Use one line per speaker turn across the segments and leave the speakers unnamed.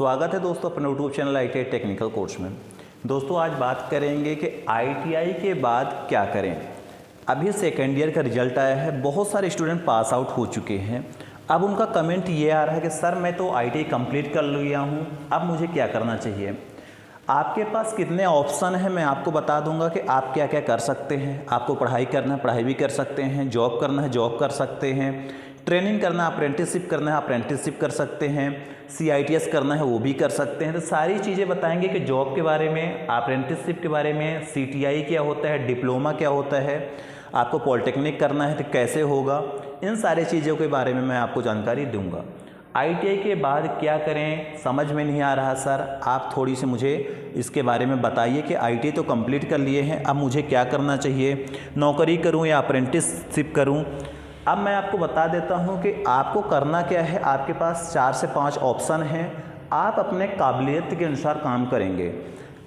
स्वागत है दोस्तों अपने YouTube channel ITI technical course में। दोस्तों आज बात करेंगे कि ITI के बाद क्या करें। अभी सेकेंड ईयर का रिजल्ट आया है, बहुत सारे स्टूडेंट पास आउट हो चुके हैं। अब उनका कमेंट ये आ रहा है कि सर मैं तो ITI कंप्लीट कर लिया हूँ, अब मुझे क्या करना चाहिए। आपके पास कितने ऑप्शन हैं मैं आपको बता दूंगा कि आप क्या क्या कर सकते हैं। आपको पढ़ाई करना है पढ़ाई भी कर सकते हैं, जॉब करना है जॉब कर सकते हैं, ट्रेनिंग करना है अप्रेंटिसशिप करना है अप्रेंटिसशिप कर सकते हैं, CITS करना है वो भी कर सकते हैं। तो सारी चीज़ें बताएंगे कि जॉब के बारे में, अप्रेंटिसशिप के बारे में, CTI क्या होता है, डिप्लोमा क्या होता है, आपको पॉलिटेक्निक करना है तो कैसे होगा, इन सारी चीज़ों के बारे में मैं आपको जानकारी दूंगा। ITI के बाद क्या करें समझ में नहीं आ रहा सर, आप थोड़ी सी मुझे इसके बारे में बताइए कि ITI तो कंप्लीट कर लिए हैं, अब मुझे क्या करना चाहिए, नौकरी करूं या अप्रेंटिसशिप करूं। अब मैं आपको बता देता हूं कि आपको करना क्या है। आपके पास 4 से 5 ऑप्शन हैं। आप अपने काबिलियत के अनुसार काम करेंगे।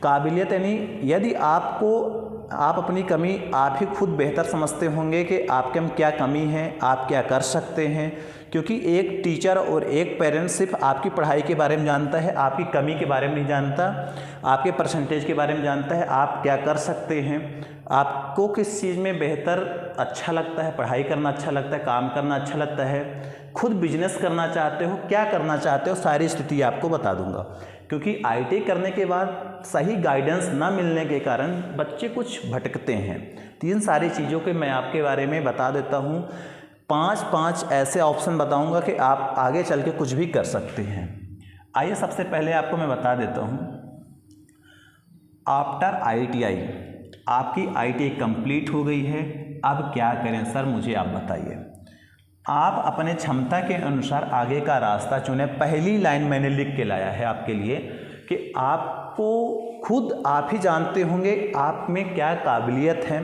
काबिलियत यानी यदि आप अपनी कमी आप ही खुद बेहतर समझते होंगे कि आपके में क्या कमी है, आप क्या कर सकते हैं, क्योंकि एक टीचर और एक पेरेंट सिर्फ आपकी पढ़ाई के बारे में जानता है, आपकी कमी के बारे में नहीं जानता, आपके परसेंटेज के बारे में जानता है, आप क्या कर सकते हैं, आपको किस चीज़ में बेहतर अच्छा लगता है, पढ़ाई करना अच्छा लगता है, काम करना अच्छा लगता है, खुद बिजनेस करना चाहते हो, क्या करना चाहते हो, सारी स्थिति आपको बता दूंगा। क्योंकि ITI करने के बाद सही गाइडेंस ना मिलने के कारण बच्चे कुछ भटकते हैं। तो इन सारी चीज़ों के मैं आपके बारे में बता देता हूँ। 5 ऐसे ऑप्शन बताऊंगा कि आप आगे चल के कुछ भी कर सकते हैं। आइए सबसे पहले आपको मैं बता देता हूँ, आफ्टर ITI आपकी ITI कंप्लीट हो गई है, अब क्या करें सर मुझे आप बताइए। आप अपने क्षमता के अनुसार आगे का रास्ता चुनें। पहली लाइन मैंने लिख के लाया है आपके लिए कि आपको खुद आप ही जानते होंगे आप में क्या काबिलियत है।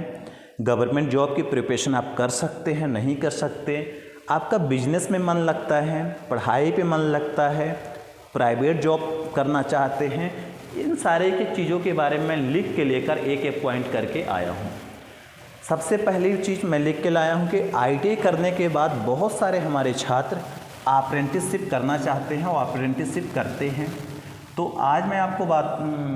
गवर्नमेंट जॉब की प्रिपरेशन आप कर सकते हैं, नहीं कर सकते, आपका बिजनेस में मन लगता है, पढ़ाई पे मन लगता है, प्राइवेट जॉब करना चाहते हैं, इन सारे की चीज़ों के बारे में मैं लिख के लेकर एक एक पॉइंट करके आया हूँ। सबसे पहली चीज़ मैं लिख के लाया हूँ कि ITI करने के बाद बहुत सारे हमारे छात्र अप्रेंटिसशिप करना चाहते हैं और अप्रेंटिसशिप करते हैं। तो आज मैं आपको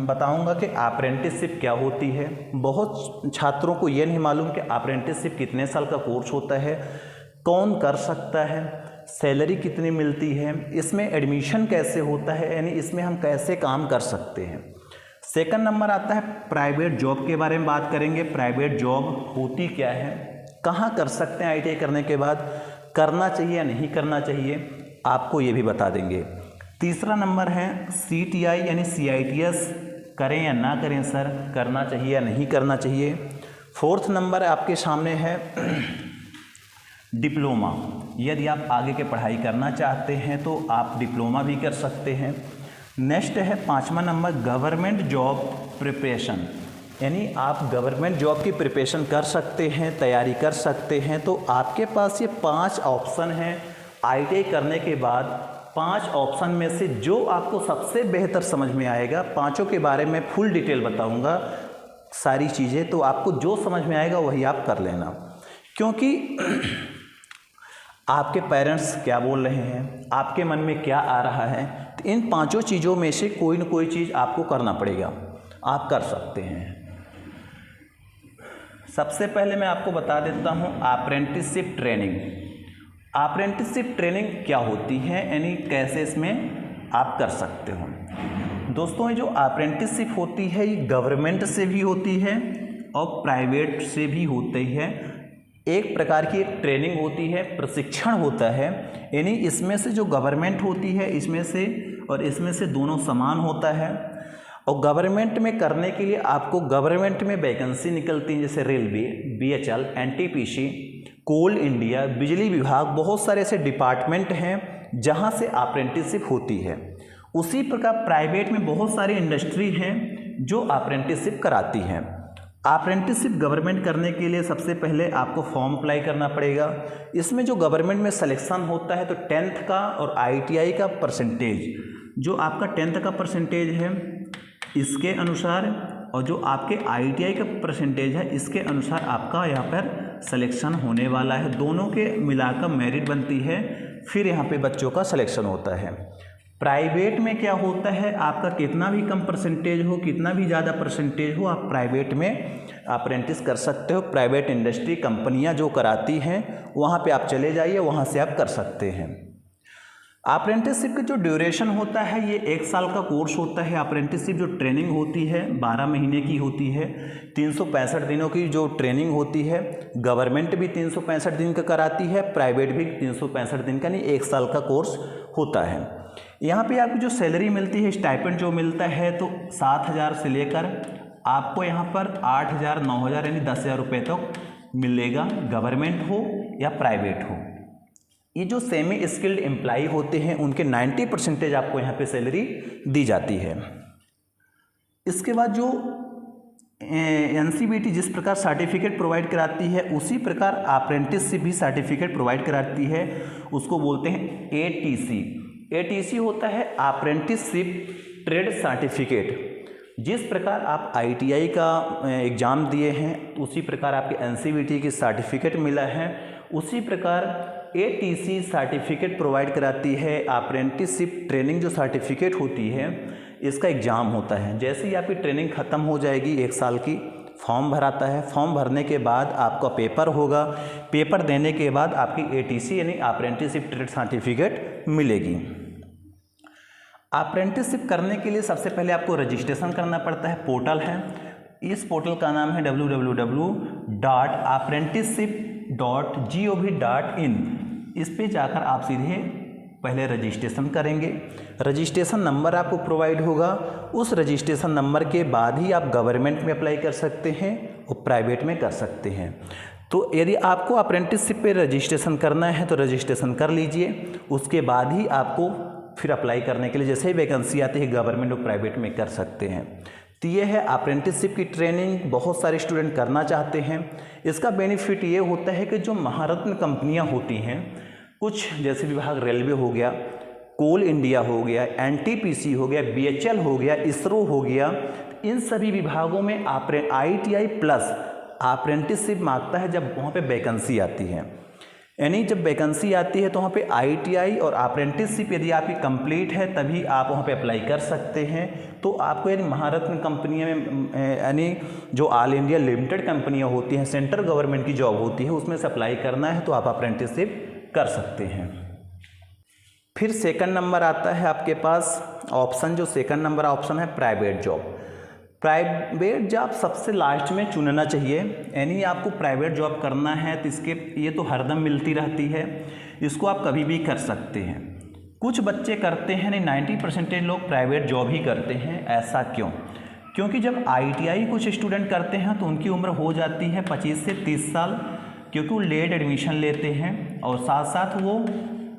बताऊंगा कि अप्रेंटिसशिप क्या होती है। बहुत छात्रों को ये नहीं मालूम कि अप्रेंटिसशिप कितने साल का कोर्स होता है, कौन कर सकता है, सैलरी कितनी मिलती है, इसमें एडमिशन कैसे होता है, यानी इसमें हम कैसे काम कर सकते हैं। सेकंड नंबर आता है प्राइवेट जॉब के बारे में बात करेंगे। प्राइवेट जॉब होती क्या है, कहाँ कर सकते हैं ITI करने के बाद, करना चाहिए या नहीं करना चाहिए, आपको ये भी बता देंगे। तीसरा नंबर है CTI यानी CITS करें या ना करें सर, करना चाहिए या नहीं करना चाहिए। फोर्थ नंबर आपके सामने है डिप्लोमा। यदि आप आगे के पढ़ाई करना चाहते हैं तो आप डिप्लोमा भी कर सकते हैं। नेक्स्ट है 5वां नंबर गवर्नमेंट जॉब प्रिपरेशन, यानी आप गवर्नमेंट जॉब की प्रिपरेशन कर सकते हैं, तैयारी कर सकते हैं। तो आपके पास ये 5 ऑप्शन हैं। ITI करने के बाद 5 ऑप्शन में से जो आपको सबसे बेहतर समझ में आएगा, पांचों के बारे में फुल डिटेल बताऊंगा सारी चीज़ें, तो आपको जो समझ में आएगा वही आप कर लेना। क्योंकि आपके पेरेंट्स क्या बोल रहे हैं, आपके मन में क्या आ रहा है, तो इन 5 चीज़ों में से कोई न कोई चीज़ आपको करना पड़ेगा, आप कर सकते हैं। सबसे पहले मैं आपको बता देता हूँ अप्रेंटिसशिप ट्रेनिंग। अप्रेंटिसशिप ट्रेनिंग क्या होती है, यानी कैसे इसमें आप कर सकते हो। दोस्तों ये जो अप्रेंटिसशिप होती है ये गवर्नमेंट से भी होती है और प्राइवेट से भी होती है। एक प्रकार की एक ट्रेनिंग होती है, प्रशिक्षण होता है, यानी इसमें से जो गवर्नमेंट होती है इसमें से और इसमें से दोनों समान होता है। और गवर्नमेंट में करने के लिए आपको गवर्नमेंट में वैकेंसी निकलती है, जैसे रेलवे, BHL, NTPC, कोल इंडिया, बिजली विभाग, बहुत सारे ऐसे डिपार्टमेंट हैं जहां से अप्रेंटिसशिप होती है। उसी प्रकार प्राइवेट में बहुत सारी इंडस्ट्री हैं जो अप्रेंटिसशिप कराती हैं। अप्रेंटिसशिप गवर्नमेंट करने के लिए सबसे पहले आपको फॉर्म अप्लाई करना पड़ेगा। इसमें जो गवर्नमेंट में सिलेक्शन होता है तो 10th का और ITI का परसेंटेज, जो आपका 10th का परसेंटेज है इसके अनुसार और जो आपके ITI का परसेंटेज है इसके अनुसार आपका यहाँ पर सिलेक्शन होने वाला है। दोनों के मिलाकर मेरिट बनती है, फिर यहाँ पे बच्चों का सिलेक्शन होता है। प्राइवेट में क्या होता है, आपका कितना भी कम परसेंटेज हो, कितना भी ज़्यादा परसेंटेज हो, आप प्राइवेट में अप्रेंटिस कर सकते हो। प्राइवेट इंडस्ट्री कंपनियां जो कराती हैं वहाँ पे आप चले जाइए, वहाँ से आप कर सकते हैं। अप्रेंटिसशिप का जो ड्यूरेशन होता है ये 1 साल का कोर्स होता है। अप्रेंटिसशिप जो ट्रेनिंग होती है 12 महीने की होती है। 365 दिनों की जो ट्रेनिंग होती है, गवर्नमेंट भी 365 दिन का कराती है, प्राइवेट भी 365 दिन का, नहीं 1 साल का कोर्स होता है। यहाँ पे आपको जो सैलरी मिलती है, स्टाइपेंड जो मिलता है, तो 7,000 से लेकर आपको यहाँ पर 8,000 9,000 यानी 10,000 रुपये तक मिलेगा, गवर्नमेंट हो या प्राइवेट हो। ये जो सेमी स्किल्ड एम्प्लॉई होते हैं उनके 90% आपको यहाँ पे सैलरी दी जाती है। इसके बाद जो NCVT जिस प्रकार सर्टिफिकेट प्रोवाइड कराती है उसी प्रकार अप्रेंटिसशिप भी सर्टिफिकेट प्रोवाइड कराती है, उसको बोलते हैं ATC। ATC होता है अप्रेंटिसशिप ट्रेड सर्टिफिकेट। जिस प्रकार आप ITI का एग्ज़ाम दिए हैं उसी प्रकार आपके NCVT की सर्टिफिकेट मिला है, उसी प्रकार ATC सर्टिफिकेट प्रोवाइड कराती है। अप्रेंटिसशिप ट्रेनिंग जो सर्टिफिकेट होती है इसका एग्ज़ाम होता है। जैसे ही आपकी ट्रेनिंग ख़त्म हो जाएगी 1 साल की, फॉर्म भराता है, फॉर्म भरने के बाद आपका पेपर होगा, पेपर देने के बाद आपकी ATC यानी अप्रेंटिसशिप ट्रेड सर्टिफिकेट मिलेगी। अप्रेंटिसशिप करने के लिए सबसे पहले आपको रजिस्ट्रेशन करना पड़ता है। पोर्टल है, इस पोर्टल का नाम है www.apprenticeship.gov.in। इस पे जाकर आप सीधे पहले रजिस्ट्रेशन करेंगे। रजिस्ट्रेशन नंबर आपको प्रोवाइड होगा, उस रजिस्ट्रेशन नंबर के बाद ही आप गवर्नमेंट में अप्लाई कर सकते हैं और प्राइवेट में कर सकते हैं। तो यदि आपको अप्रेंटिसशिप पे रजिस्ट्रेशन करना है तो रजिस्ट्रेशन कर लीजिए, उसके बाद ही आपको फिर अप्लाई करने के लिए जैसे ही वैकेंसी आती है गवर्नमेंट और प्राइवेट में कर सकते हैं। तो ये है अप्रेंटिसशिप की ट्रेनिंग, बहुत सारे स्टूडेंट करना चाहते हैं। इसका बेनिफिट ये होता है कि जो महारत्न कंपनियां होती हैं, कुछ जैसे विभाग रेलवे हो गया, कोल इंडिया हो गया, NTPC हो गया, BHEL हो गया, ISRO हो गया, इन सभी विभागों में ITI प्लस अप्रेंटिसशिप मांगता है जब वहाँ पे वैकेंसी आती है। यानी जब वैकेंसी आती है तो वहाँ पे ITI और अप्रेंटिसशिप यदि आपकी कंप्लीट है तभी आप वहाँ पे अप्लाई कर सकते हैं। तो आपको यानी महारत्न कंपनियों में यानी जो ऑल इंडिया लिमिटेड कंपनियाँ होती हैं, सेंट्रल गवर्नमेंट की जॉब होती है, उसमें से अप्लाई करना है तो आप अप्रेंटिसशिप कर सकते हैं। फिर सेकंड नंबर आता है आपके पास ऑप्शन, जो सेकंड नंबर ऑप्शन है प्राइवेट जॉब। प्राइवेट जॉब सबसे लास्ट में चुनना चाहिए, यानी आपको प्राइवेट जॉब करना है तो इसके ये तो हरदम मिलती रहती है, इसको आप कभी भी कर सकते हैं। कुछ बच्चे करते हैं, नहीं 90% लोग प्राइवेट जॉब ही करते हैं। ऐसा क्यों? क्योंकि जब ITI कुछ स्टूडेंट करते हैं तो उनकी उम्र हो जाती है 25 से 30 साल, क्योंकि वो लेट एडमिशन लेते हैं और साथ साथ वो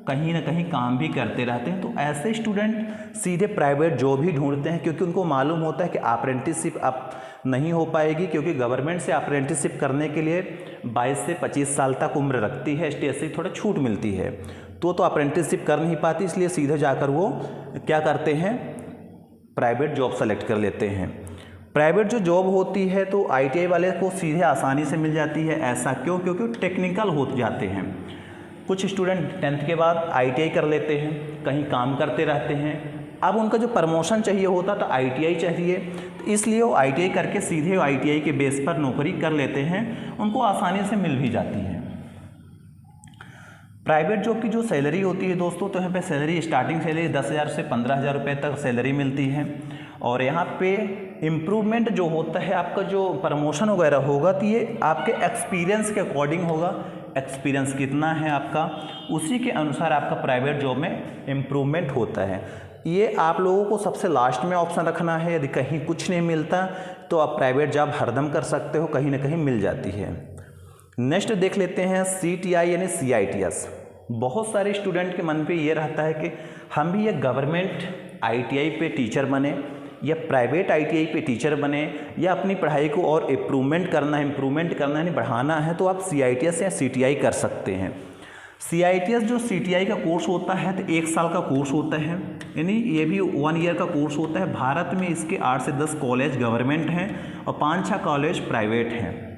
कहीं ना कहीं काम भी करते रहते हैं। तो ऐसे स्टूडेंट सीधे प्राइवेट जॉब ही ढूंढते हैं, क्योंकि उनको मालूम होता है कि अप्रेंटिसशिप अब नहीं हो पाएगी, क्योंकि गवर्नमेंट से अप्रेंटिसशिप करने के लिए 22 से 25 साल तक उम्र रखती है, स्टेट से थोड़ा छूट मिलती है, तो अप्रेंटिसशिप कर नहीं पाती, इसलिए सीधे जाकर वो क्या करते हैं, प्राइवेट जॉब सेलेक्ट कर लेते हैं। प्राइवेट जो जॉब होती है तो ITI वाले को सीधे आसानी से मिल जाती है। ऐसा क्यों? क्योंकि टेक्निकल हो जाते हैं। कुछ स्टूडेंट 10th के बाद ITI कर लेते हैं, कहीं काम करते रहते हैं, अब उनका जो प्रमोशन चाहिए होता तो ITI चाहिए, तो इसलिए वो ITI करके सीधे ITI के बेस पर नौकरी कर लेते हैं, उनको आसानी से मिल भी जाती है। प्राइवेट जॉब की जो सैलरी होती है दोस्तों, तो यहाँ पे सैलरी स्टार्टिंग सैलरी 10,000 से 15,000 रुपये तक सैलरी मिलती है। और यहाँ पे इम्प्रूवमेंट जो होता है, आपका जो प्रमोशन वगैरह होगा तो ये आपके एक्सपीरियंस के अकॉर्डिंग होगा। एक्सपीरियंस कितना है आपका, उसी के अनुसार आपका प्राइवेट जॉब में इम्प्रूवमेंट होता है। ये आप लोगों को सबसे लास्ट में ऑप्शन रखना है। यदि कहीं कुछ नहीं मिलता तो आप प्राइवेट जॉब हरदम कर सकते हो, कहीं ना कहीं मिल जाती है। नेक्स्ट देख लेते हैं CTI यानी CITS। बहुत सारे स्टूडेंट के मन पे ये रहता है कि हम भी ये गवर्नमेंट ITI पे टीचर बने या प्राइवेट ITI पे टीचर बने, या अपनी पढ़ाई को और इम्प्रूवमेंट करना है, नहीं बढ़ाना है, तो आप CITS या CTI कर सकते हैं। CITS जो CTI का कोर्स होता है तो 1 साल का कोर्स होता है, यानी ये भी 1 ईयर का कोर्स होता है। भारत में इसके 8 से 10 कॉलेज गवर्नमेंट हैं और 5-6 कॉलेज प्राइवेट हैं।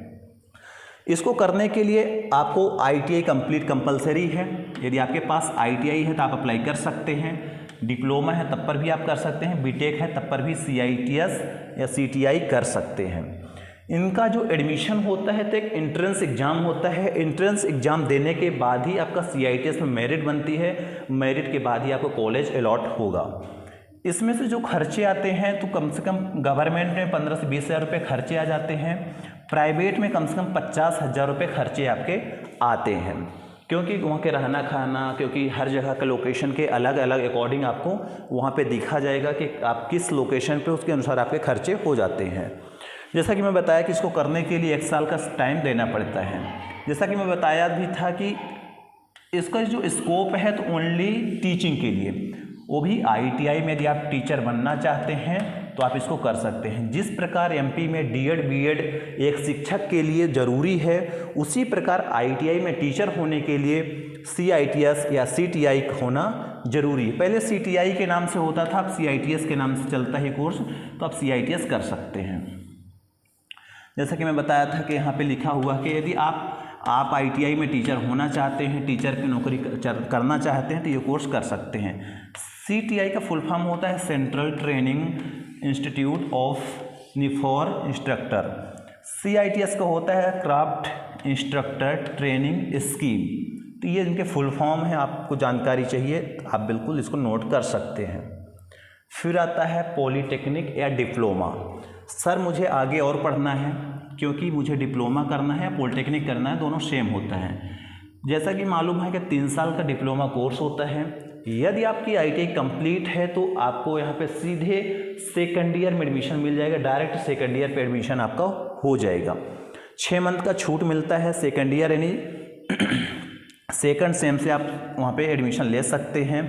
इसको करने के लिए आपको ITI कंप्लीट कंपलसरी है। यदि आपके पास ITI है तो आप अप्लाई कर सकते हैं। डिप्लोमा है तब पर भी आप कर सकते हैं, बीटेक है तब पर भी CITS या CTI कर सकते हैं। इनका जो एडमिशन होता है तो एक एंट्रेंस एग्ज़ाम होता है, एंट्रेंस एग्ज़ाम देने के बाद ही आपका CITS में मेरिट बनती है, मेरिट के बाद ही आपको कॉलेज अलॉट होगा। इसमें से जो खर्चे आते हैं तो कम से कम गवर्नमेंट में 15 से 20 हज़ार रुपये खर्चे आ जाते हैं, प्राइवेट में कम से कम 50,000 रुपये खर्चे आपके आते हैं, क्योंकि वहाँ के रहना खाना, क्योंकि हर जगह के लोकेशन के अलग अलग अकॉर्डिंग आपको वहाँ पे दिखा जाएगा कि आप किस लोकेशन पे, उसके अनुसार आपके खर्चे हो जाते हैं। जैसा कि मैं बताया कि इसको करने के लिए 1 साल का टाइम देना पड़ता है। जैसा कि मैं बताया भी था कि इसका जो स्कोप है तो ओनली टीचिंग के लिए, वो भी ITI में यदि आप टीचर बनना चाहते हैं तो आप इसको कर सकते हैं। जिस प्रकार MP में D.Ed B.Ed एक शिक्षक के लिए ज़रूरी है, उसी प्रकार ITI में टीचर होने के लिए CITS या CTI होना ज़रूरी है। पहले CTI के नाम से होता था, अब CITS के नाम से चलता है कोर्स, तो आप CITS कर सकते हैं। जैसा कि मैं बताया था कि यहाँ पे लिखा हुआ कि यदि आप ITI में टीचर होना चाहते हैं, टीचर की नौकरी करना चाहते हैं तो ये कोर्स कर सकते हैं। CTI का फुल फॉर्म होता है central training institute of for instructor. CITS का होता है क्राफ्ट इंस्ट्रक्टर ट्रेनिंग स्कीम। तो ये इनके फुल फॉर्म है, आपको जानकारी चाहिए आप बिल्कुल इसको नोट कर सकते हैं। फिर आता है पॉलीटेक्निक या डिप्लोमा। सर मुझे आगे और पढ़ना है, क्योंकि मुझे डिप्लोमा करना है, पॉलीटेक्निक करना है, दोनों सेम होता है। जैसा कि मालूम है कि 3 साल का डिप्लोमा कोर्स होता है। यदि आपकी ITI कंप्लीट है तो आपको यहाँ पे सीधे सेकंड ईयर में एडमिशन मिल जाएगा, डायरेक्ट सेकंड ईयर पे एडमिशन आपका हो जाएगा। 6 मंथ का छूट मिलता है सेकंड ईयर, यानी सेकंड सेम से आप वहाँ पे एडमिशन ले सकते हैं।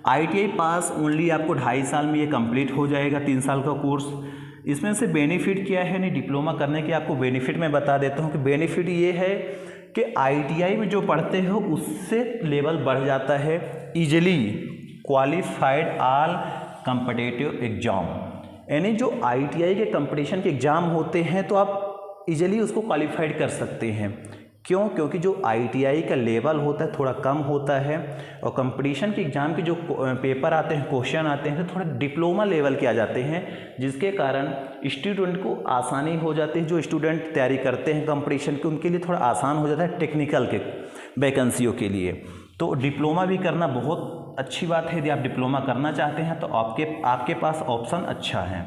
ITI पास ओनली आपको 2.5 साल में ये कंप्लीट हो जाएगा, 3 साल का कोर्स। इसमें से बेनिफिट क्या है, नहीं डिप्लोमा करने के आपको बेनिफिट मैं बता देता हूँ कि बेनिफिट ये है कि ITI में जो पढ़ते हो उससे लेवल बढ़ जाता है, easily qualified all competitive exam. यानी जो ITI के कंपटीशन के एग्ज़ाम होते हैं तो आप इजीली उसको क्वालिफाइड कर सकते हैं। क्यों? क्योंकि जो ITI का लेवल होता है थोड़ा कम होता है, और कंपटीशन के एग्ज़ाम के जो पेपर आते हैं, क्वेश्चन आते हैं, तो थोड़ा डिप्लोमा लेवल के आ जाते हैं, जिसके कारण स्टूडेंट को आसानी हो जाती है। जो स्टूडेंट तैयारी करते हैं कंपटीशन की, उनके लिए थोड़ा आसान हो जाता है टेक्निकल के वैकेंसियों के लिए। तो डिप्लोमा भी करना बहुत अच्छी बात है। यदि आप डिप्लोमा करना चाहते हैं तो आपके पास ऑप्शन अच्छा है।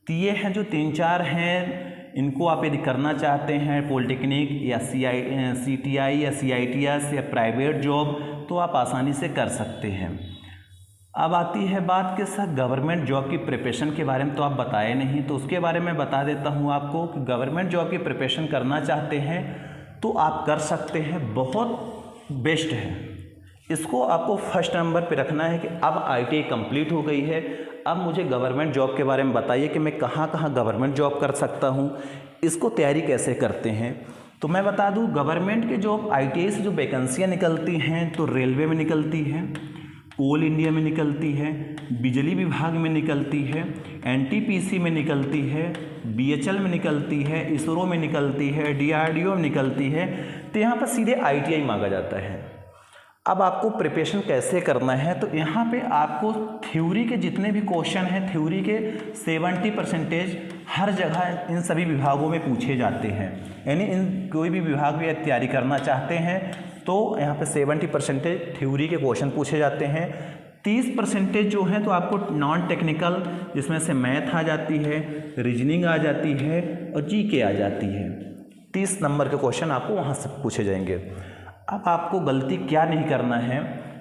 तो ये हैं जो 3-4 हैं, इनको आप यदि करना चाहते हैं पॉलीटेक्निक या CTI या CITS या प्राइवेट जॉब, तो आप आसानी से कर सकते हैं। अब आती है बात कि सर गवर्नमेंट जॉब की प्रिपरेशन के बारे में तो आप बताए नहीं, तो उसके बारे में बता देता हूँ आपको कि गवर्नमेंट जॉब की प्रिपरेशन करना चाहते हैं तो आप कर सकते हैं, बहुत बेस्ट है। इसको आपको फर्स्ट नंबर पे रखना है कि अब ITI कंप्लीट हो गई है, अब मुझे गवर्नमेंट जॉब के बारे में बताइए कि मैं कहाँ कहाँ गवर्नमेंट जॉब कर सकता हूँ, इसको तैयारी कैसे करते हैं। तो मैं बता दूँ गवर्नमेंट के जॉब ITI से जो वैकेंसियाँ निकलती हैं तो रेलवे में निकलती हैं, कोल इंडिया में निकलती है, बिजली विभाग में निकलती है, NTPC में निकलती है, BHL में निकलती है, ISRO में निकलती है, DRDO में निकलती है। तो यहाँ पर सीधे ITI मांगा जाता है। अब आपको प्रिपरेशन कैसे करना है, तो यहाँ पे आपको थ्योरी के जितने भी क्वेश्चन हैं, थ्योरी के 70% हर जगह इन सभी विभागों में पूछे जाते हैं। यानी इन कोई भी विभाग में तैयारी करना चाहते हैं तो यहाँ पे 70% थ्योरी के क्वेश्चन पूछे जाते हैं। 30% जो हैं तो आपको नॉन टेक्निकल, जिसमें से मैथ आ जाती है, रीजनिंग आ जाती है और GK आ जाती है। 30 नंबर के क्वेश्चन आपको वहाँ से पूछे जाएंगे। अब आपको गलती क्या नहीं करना है,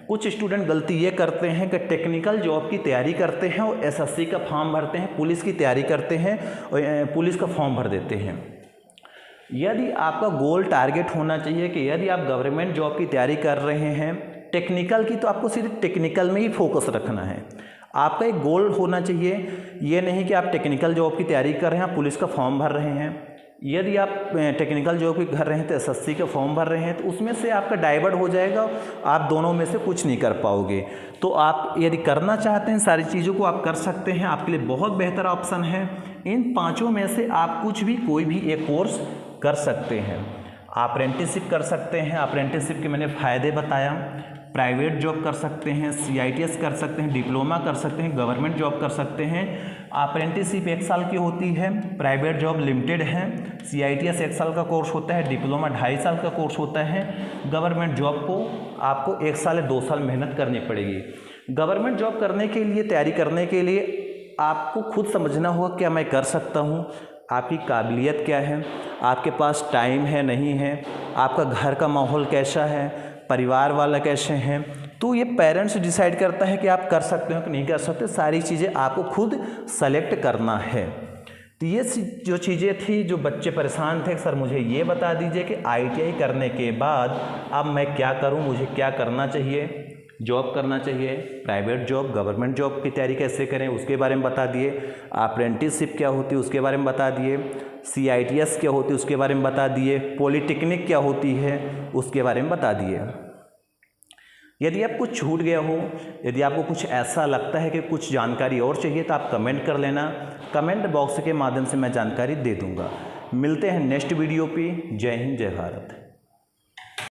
कुछ स्टूडेंट गलती ये करते हैं कि टेक्निकल जॉब की तैयारी करते हैं और SSC का फॉर्म भरते हैं, पुलिस की तैयारी करते हैं और पुलिस का फॉर्म भर देते हैं। यदि आपका गोल टारगेट होना चाहिए कि यदि आप गवर्नमेंट जॉब की तैयारी कर रहे हैं टेक्निकल की, तो आपको सिर्फ टेक्निकल में ही फोकस रखना है। आपका एक गोल होना चाहिए, ये नहीं कि आप टेक्निकल जॉब की तैयारी कर रहे हैं, पुलिस का फॉर्म भर रहे हैं। यदि आप टेक्निकल जॉब की कर रहे हैं तो SSC का फॉर्म भर रहे हैं, तो उसमें से आपका डाइवर्ट हो जाएगा, आप दोनों में से कुछ नहीं कर पाओगे। तो आप यदि करना चाहते हैं सारी चीज़ों को आप कर सकते हैं, आपके लिए बहुत बेहतर ऑप्शन है। इन 5 में से आप कुछ भी कोई भी एक कोर्स कर सकते हैं। अप्रेंटिसशिप कर सकते हैं, अप्रेंटिसशिप के मैंने फ़ायदे बताया। प्राइवेट जॉब कर सकते हैं, CITS कर सकते हैं, डिप्लोमा कर सकते हैं, गवर्नमेंट जॉब कर सकते हैं। अप्रेंटिसशिप 1 साल की होती है, प्राइवेट जॉब लिमिटेड है, CITS 1 साल का कोर्स होता है, डिप्लोमा 2.5 साल का कोर्स होता है। गवर्नमेंट जॉब को आपको 1 साल या 2 साल मेहनत करनी पड़ेगी। गवर्नमेंट जॉब करने के लिए, तैयारी करने के लिए आपको खुद समझना होगा क्या मैं कर सकता हूँ, आपकी काबिलियत क्या है, आपके पास टाइम है नहीं है, आपका घर का माहौल कैसा है, परिवार वाला कैसे हैं। तो ये पेरेंट्स डिसाइड करता है कि आप कर सकते हो कि नहीं कर सकते। सारी चीज़ें आपको खुद सेलेक्ट करना है। तो ये जो चीज़ें थी, जो बच्चे परेशान थे, सर मुझे ये बता दीजिए कि ITI करने के बाद अब मैं क्या करूं, मुझे क्या करना चाहिए, जॉब करना चाहिए, प्राइवेट जॉब, गवर्नमेंट जॉब की तैयारी कैसे करें उसके बारे में बता दिए, अप्रेंटिसशिप क्या होती है उसके बारे में बता दिए, CITS क्या होती है उसके बारे में बता दिए, पॉलिटेक्निक क्या होती है उसके बारे में बता दिए। यदि आप कुछ छूट गया हो, यदि आपको कुछ ऐसा लगता है कि कुछ जानकारी और चाहिए तो आप कमेंट कर लेना, कमेंट बॉक्स के माध्यम से मैं जानकारी दे दूंगा। मिलते हैं नेक्स्ट वीडियो पे। जय हिंद, जय भारत।